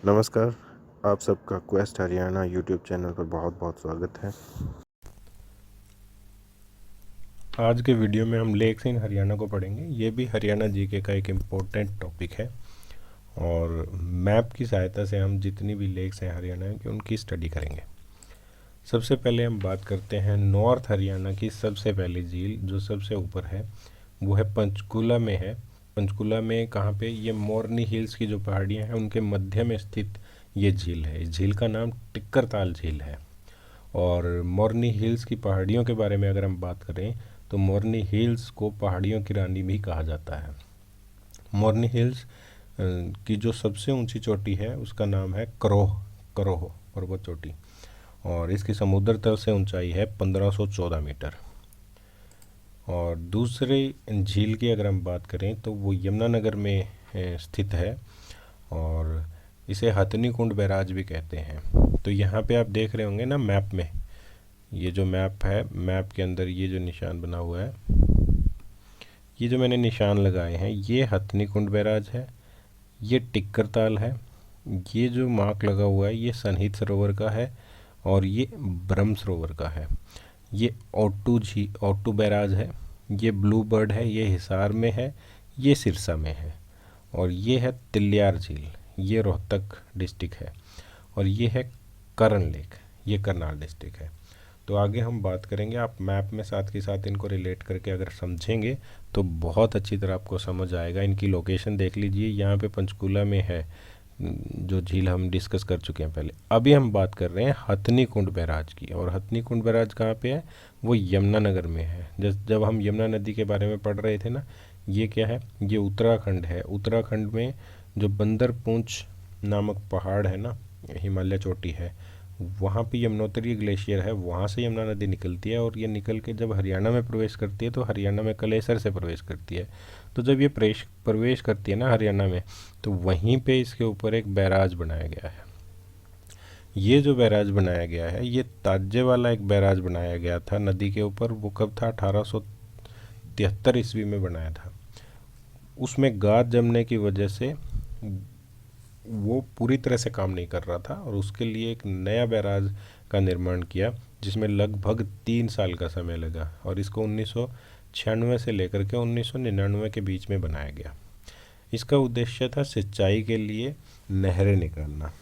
नमस्कार। आप सबका क्वेस्ट हरियाणा यूट्यूब चैनल पर बहुत बहुत स्वागत है। आज के वीडियो में हम लेक्स इन हरियाणा को पढ़ेंगे। ये भी हरियाणा जीके का एक इम्पोर्टेंट टॉपिक है और मैप की सहायता से हम जितनी भी लेक्स हैं हरियाणा की उनकी स्टडी करेंगे। सबसे पहले हम बात करते हैं नॉर्थ हरियाणा की सबसे पहली झील जो सबसे ऊपर है, वो है पंचकूला में है। पंचकूला में कहाँ पे? ये मोरनी हिल्स की जो पहाड़ियाँ हैं उनके मध्य में स्थित ये झील है। इस झील का नाम टिक्करताल झील है। और मोरनी हिल्स की पहाड़ियों के बारे में अगर हम बात करें तो मोरनी हिल्स को पहाड़ियों की रानी भी कहा जाता है। मोरनी हिल्स की जो सबसे ऊंची चोटी है उसका नाम है करोह करोह पर्वत चोटी और इसकी समुद्र तल से ऊंचाई है 1514 मीटर। और दूसरे झील की अगर हम बात करें तो वो यमुनानगर में स्थित है और इसे हथनी कुंड बैराज भी कहते हैं। तो यहाँ पे आप देख रहे होंगे ना मैप में, ये जो मैप है, मैप के अंदर ये जो निशान बना हुआ है, ये जो मैंने निशान लगाए हैं, ये हथनी कुंड बैराज है, ये टिक्करताल है, ये जो मार्क लगा हुआ है ये सनहित सरोवर का है और ये ब्रह्म सरोवर का है। ये ओट्टू बैराज है, ये ब्लू बर्ड है, ये हिसार में है, ये सिरसा में है और ये है तिलियार झील, ये रोहतक डिस्ट्रिक्ट है और ये है करन लेक, ये करनाल डिस्ट्रिक्ट है। तो आगे हम बात करेंगे। आप मैप में साथ के साथ इनको रिलेट करके अगर समझेंगे तो बहुत अच्छी तरह आपको समझ आएगा। इनकी लोकेशन देख लीजिए, यहाँ पे पंचकूला में है जो झील हम डिस्कस कर चुके हैं पहले। अभी हम बात कर रहे हैं हथनी कुंड बैराज की, और हथनी कुंड बैराज कहाँ पे है? वो यमुनानगर में है। जब हम यमुना नदी के बारे में पढ़ रहे थे ना, ये क्या है? ये उत्तराखंड है। उत्तराखंड में जो बंदर पूंछ नामक पहाड़ है ना, हिमालय चोटी है, वहाँ पे यमुनोत्री ग्लेशियर है, वहाँ से यमुना नदी निकलती है और ये निकल के जब हरियाणा में प्रवेश करती है तो हरियाणा में कलेसर से प्रवेश करती है। तो जब ये प्रवेश करती है ना हरियाणा में, तो वहीं पे इसके ऊपर एक बैराज बनाया गया है। ये जो बैराज बनाया गया है ये ताजे वाला एक बैराज बनाया गया था नदी के ऊपर। वो कब था? 1873 ईस्वी में बनाया था। उसमें गाद जमने की वजह से वो पूरी तरह से काम नहीं कर रहा था और उसके लिए एक नया बैराज का निर्माण किया जिसमें लगभग 3 साल का समय लगा और इसको 1996 से लेकर के 1999 के बीच में बनाया गया। इसका उद्देश्य था सिंचाई के लिए नहरें निकालना।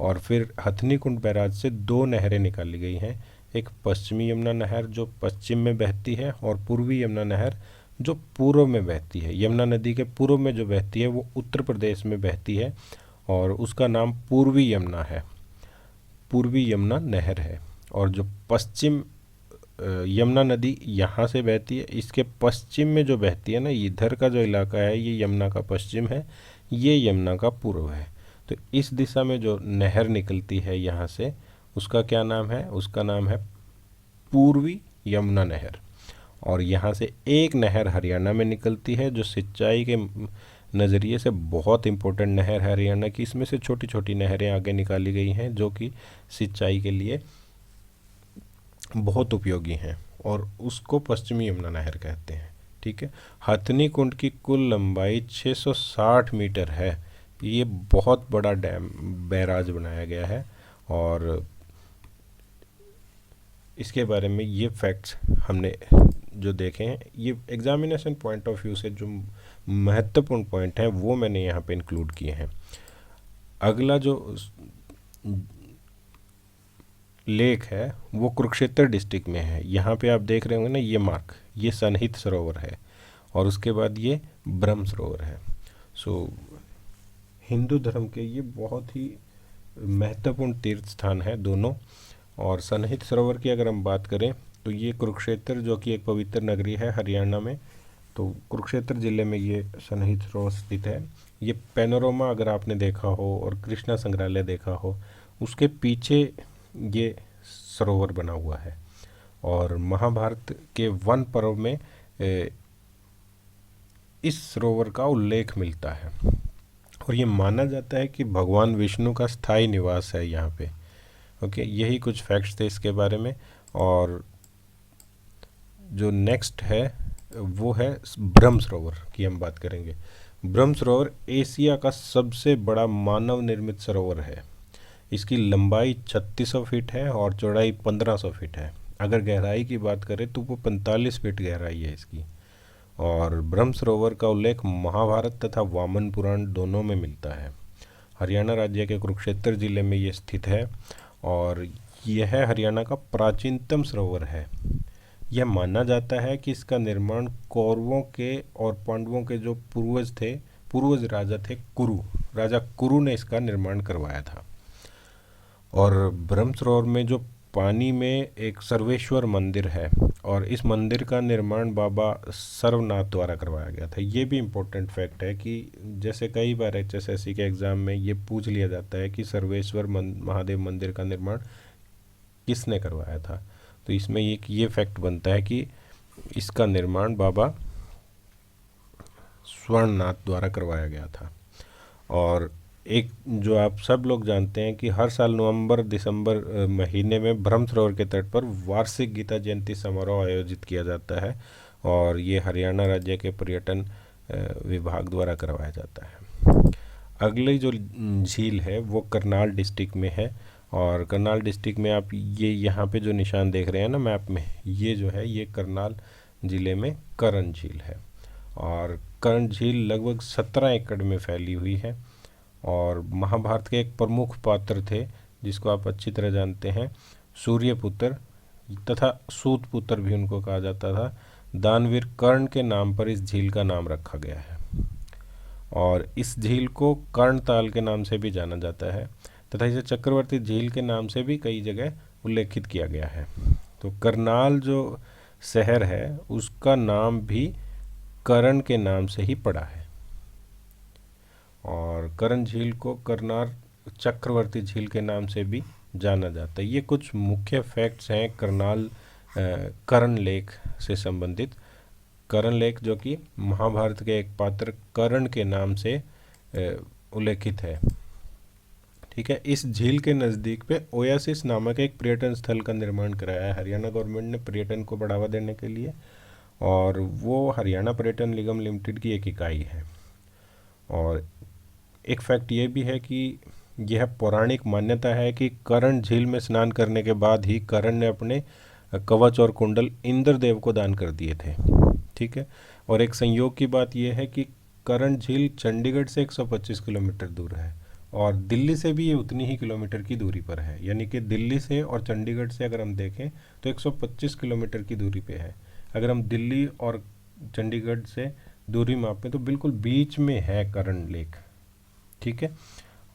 और फिर हथनी कुंड बैराज से 2 नहरें निकाली गई हैं, एक पश्चिमी यमुना नहर जो पश्चिम में बहती है और पूर्वी यमुना नहर जो पूर्व में बहती है। यमुना नदी के पूर्व में जो बहती है वो उत्तर प्रदेश में बहती है और उसका नाम पूर्वी यमुना है, पूर्वी यमुना नहर है। और जो पश्चिम यमुना नदी यहाँ से बहती है, इसके पश्चिम में जो बहती है ना, इधर का जो इलाका है ये यमुना का पश्चिम है, ये यमुना का पूर्व है। तो इस दिशा में जो नहर निकलती है यहाँ से, उसका क्या नाम है? उसका नाम है पूर्वी यमुना नहर। और यहाँ से एक नहर हरियाणा में निकलती है जो सिंचाई के नज़रिए से बहुत इम्पोर्टेंट नहर है हरियाणा की। इसमें से छोटी छोटी नहरें आगे निकाली गई हैं जो कि सिंचाई के लिए बहुत उपयोगी हैं और उसको पश्चिमी यमुना नहर कहते हैं। ठीक है। हथनी कुंड की कुल लंबाई 660 मीटर है। ये बहुत बड़ा डैम बैराज बनाया गया है और इसके बारे में ये फैक्ट्स हमने जो देखे हैं, ये एग्जामिनेशन पॉइंट ऑफ व्यू से जो महत्वपूर्ण पॉइंट हैं वो मैंने यहाँ पे इंक्लूड किए हैं। अगला जो लेक है वो कुरुक्षेत्र डिस्ट्रिक्ट में है। यहाँ पे आप देख रहे होंगे ना ये मार्क, ये सनहित सरोवर है और उसके बाद ये ब्रह्म सरोवर है। सो हिंदू धर्म के ये बहुत ही महत्वपूर्ण तीर्थ स्थान है दोनों। और सनहित सरोवर की अगर हम बात करें तो ये कुरुक्षेत्र जो कि एक पवित्र नगरी है हरियाणा में, तो कुरुक्षेत्र ज़िले में ये सनहित सरोवर स्थित है। ये पैनोरमा अगर आपने देखा हो और कृष्णा संग्रहालय देखा हो, उसके पीछे ये सरोवर बना हुआ है। और महाभारत के वन पर्व में इस सरोवर का उल्लेख मिलता है और ये माना जाता है कि भगवान विष्णु का स्थायी निवास है यहाँ पे। ओके, यही कुछ फैक्ट्स थे इसके बारे में। और जो नेक्स्ट है वो है ब्रह्म सरोवर की हम बात करेंगे। ब्रह्म सरोवर एशिया का सबसे बड़ा मानव निर्मित सरोवर है। इसकी लंबाई 3600 फीट है और चौड़ाई 1500 फीट है। अगर गहराई की बात करें तो वो 45 फीट गहराई है इसकी। और ब्रह्म सरोवर का उल्लेख महाभारत तथा वामन पुराण दोनों में मिलता है। हरियाणा राज्य के कुरुक्षेत्र जिले में ये स्थित है और यह हरियाणा का प्राचीनतम सरोवर है। यह माना जाता है कि इसका निर्माण कौरवों के और पांडवों के जो पूर्वज राजा थे राजा कुरु ने इसका निर्माण करवाया था। और ब्रह्म सरोवर में जो पानी में एक सर्वेश्वर मंदिर है और इस मंदिर का निर्माण बाबा सर्वनाथ द्वारा करवाया गया था। ये भी इम्पोर्टेंट फैक्ट है कि जैसे कई बार HSSC के एग्ज़ाम में ये पूछ लिया जाता है कि सर्वेश्वर महादेव मंदिर का निर्माण किसने करवाया था, तो इसमें ये फैक्ट बनता है कि इसका निर्माण बाबा स्वर्णनाथ द्वारा करवाया गया था। और एक जो आप सब लोग जानते हैं कि हर साल नवंबर दिसंबर महीने में ब्रह्म सरोवर के तट पर वार्षिक गीता जयंती समारोह आयोजित किया जाता है और ये हरियाणा राज्य के पर्यटन विभाग द्वारा करवाया जाता है। अगली जो झील है वो करनाल डिस्ट्रिक्ट में है और करनाल डिस्ट्रिक्ट में आप ये यहाँ पे जो निशान देख रहे हैं ना मैप में, ये जो है ये करनाल ज़िले में करण झील है। और करण झील लगभग 17 एकड़ में फैली हुई है और महाभारत के एक प्रमुख पात्र थे जिसको आप अच्छी तरह जानते हैं, सूर्यपुत्र तथा सूतपुत्र भी उनको कहा जाता था। दानवीर कर्ण के नाम पर इस झील का नाम रखा गया है और इस झील को कर्णताल के नाम से भी जाना जाता है तथा इसे चक्रवर्ती झील के नाम से भी कई जगह उल्लेखित किया गया है। तो करनाल जो शहर है उसका नाम भी करण के नाम से ही पड़ा है और करण झील को करनाल चक्रवर्ती झील के नाम से भी जाना जाता है। ये कुछ मुख्य फैक्ट्स हैं करनाल करण लेक से संबंधित। करण लेक जो कि महाभारत के एक पात्र कर्ण के नाम से उल्लेखित है। ठीक है, इस झील के नज़दीक पे ओयासिस नामक एक पर्यटन स्थल का निर्माण कराया है हरियाणा गवर्नमेंट ने पर्यटन को बढ़ावा देने के लिए और वो हरियाणा पर्यटन निगम लिमिटेड की एक इकाई है। और एक फैक्ट ये भी है कि यह पौराणिक मान्यता है कि कर्ण झील में स्नान करने के बाद ही कर्ण ने अपने कवच और कुंडल इंद्रदेव को दान कर दिए थे। ठीक है, और एक संयोग की बात यह है कि कर्ण झील चंडीगढ़ से 125 किलोमीटर दूर है और दिल्ली से भी ये उतनी ही किलोमीटर की दूरी पर है। यानी कि दिल्ली से और चंडीगढ़ से अगर हम देखें तो 125 किलोमीटर की दूरी पे है। अगर हम दिल्ली और चंडीगढ़ से दूरी मापें तो बिल्कुल बीच में है कर्ण लेक। ठीक है,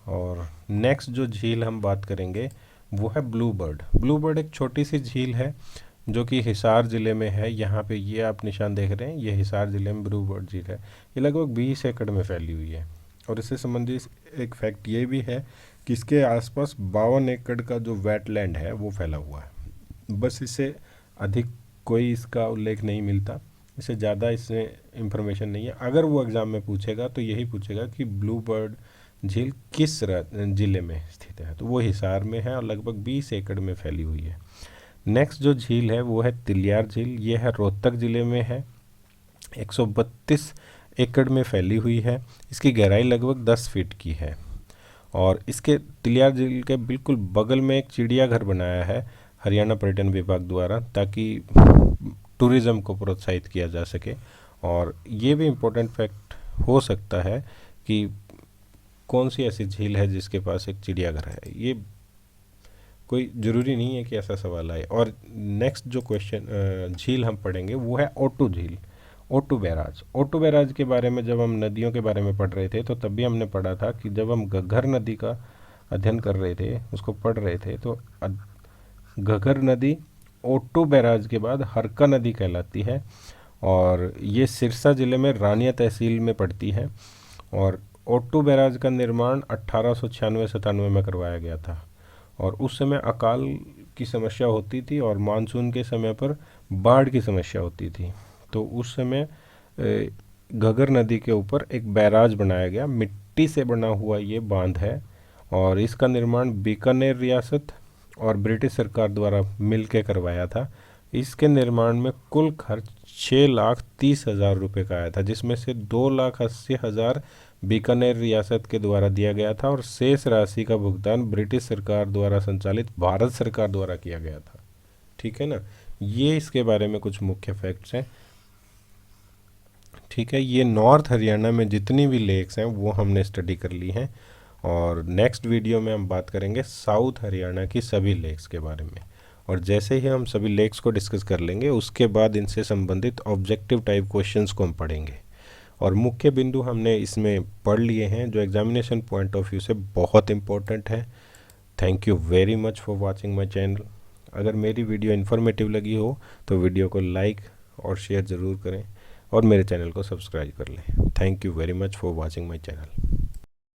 और नेक्स्ट जो झील हम बात करेंगे वो है ब्लू बर्ड एक छोटी सी झील है जो कि हिसार ज़िले में है। यहाँ पे ये आप निशान देख रहे हैं, ये हिसार ज़िले में ब्लू बर्ड झील है। ये लगभग 20 एकड़ में फैली हुई है और इससे संबंधित एक फैक्ट ये भी है कि इसके आसपास 52 एकड़ का जो वेटलैंड है वो फैला हुआ है। बस इससे अधिक कोई इसका उल्लेख नहीं मिलता, इससे ज़्यादा इसमें इंफॉर्मेशन नहीं है। अगर वो एग्ज़ाम में पूछेगा तो यही पूछेगा कि ब्लू बर्ड झील किस ज़िले में स्थित है, तो वो हिसार में है और लगभग 20 एकड़ में फैली हुई है। नेक्स्ट जो झील है वो है तिलियार झील। ये है रोहतक ज़िले में है, 132 एकड़ में फैली हुई है। इसकी गहराई लगभग 10 फीट की है और इसके तिलियार झील के बिल्कुल बगल में एक चिड़ियाघर बनाया है हरियाणा पर्यटन विभाग द्वारा ताकि टूरिज़्म को प्रोत्साहित किया जा सके। और ये भी इम्पोर्टेंट फैक्ट हो सकता है कि कौन सी ऐसी झील है जिसके पास एक चिड़ियाघर है, ये कोई ज़रूरी नहीं है कि ऐसा सवाल आए। और नेक्स्ट जो क्वेश्चन झील हम पढ़ेंगे वो है ओटू झील, ओटू बैराज के बारे में जब हम नदियों के बारे में पढ़ रहे थे तो तब भी हमने पढ़ा था कि जब हम घग्गर नदी का अध्ययन कर रहे थे, उसको पढ़ रहे थे, तो घग्गर नदी ओटू बैराज के बाद हरका नदी कहलाती है और ये सिरसा ज़िले में रानिया तहसील में पड़ती है। और ओटू बैराज का निर्माण 1896-97 में करवाया गया था और उस समय अकाल की समस्या होती थी और मानसून के समय पर बाढ़ की समस्या होती थी। तो उस समय घग्गर नदी के ऊपर एक बैराज बनाया गया, मिट्टी से बना हुआ ये बांध है और इसका निर्माण बीकानेर रियासत और ब्रिटिश सरकार द्वारा मिल के करवाया था इसके निर्माण में कुल खर्च 6,30,000 रुपये का आया था, जिसमें से 2,80,000 बीकानेर रियासत के द्वारा दिया गया था और शेष राशि का भुगतान ब्रिटिश सरकार द्वारा संचालित भारत सरकार द्वारा किया गया था। ठीक है ना, ये इसके बारे में कुछ मुख्य फैक्ट्स हैं। ठीक है, ये नॉर्थ हरियाणा में जितनी भी लेक्स हैं वो हमने स्टडी कर ली हैं, और नेक्स्ट वीडियो में हम बात करेंगे साउथ हरियाणा की सभी लेक्स के बारे में। और जैसे ही हम सभी लेक्स को डिस्कस कर लेंगे उसके बाद इनसे संबंधित ऑब्जेक्टिव टाइप क्वेश्चंस को हम पढ़ेंगे, और मुख्य बिंदु हमने इसमें पढ़ लिए हैं जो एग्जामिनेशन पॉइंट ऑफ व्यू से बहुत इंपॉर्टेंट है। Thank you very much for watching my channel. अगर मेरी वीडियो इन्फॉर्मेटिव लगी हो तो वीडियो को लाइक और शेयर ज़रूर करें और मेरे चैनल को सब्सक्राइब कर लें। Thank you very much for watching my channel.